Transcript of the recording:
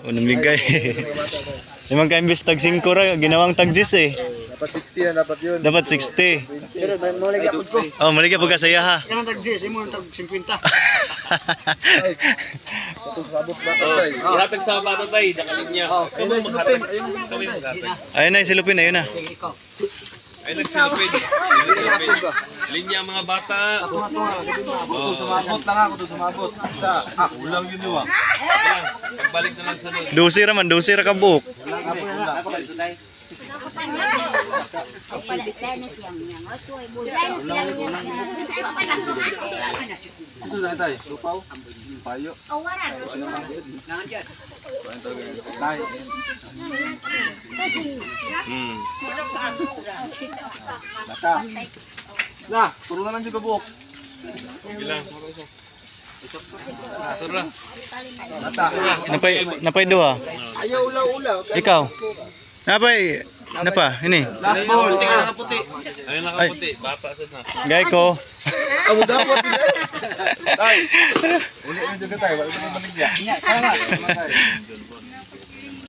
Unang ligay. Limang ka imbis tag 5 ra, ginawang tag 10 eh. Dapat 60 yan, dapat yun. Dapat 60. Pero muli ka ko. Oh, mali ka pagka saya ha. Yan tag 10, imo tag 50. Ihatag sa bata tayo, nakalinya. Ayun na, silupin. Ayun na. Ayun na, silupin, ayun na. Ay, nagsilupin. Linya mga bata. Ako sumabot lang ako, sumabot. Ako lang yun yun. Pagbalik na lang sa doon. Dosi ra man, dosi ra ka buhok. Ito na tayo, lupaw, payo. Tay. Bata. Na, puro na lang di kabuk. Bilang. Tura. Bata. Napay duha. Ayaw ulaw-ulaw. Ikaw. Napay, napa, ini. Last ball. Puti ka nakaputi. Ayun nakaputi. Bata sa na. Gay ko. Amo dapat din. Tay. Uli na juga tayo, wala na maligya. Tama.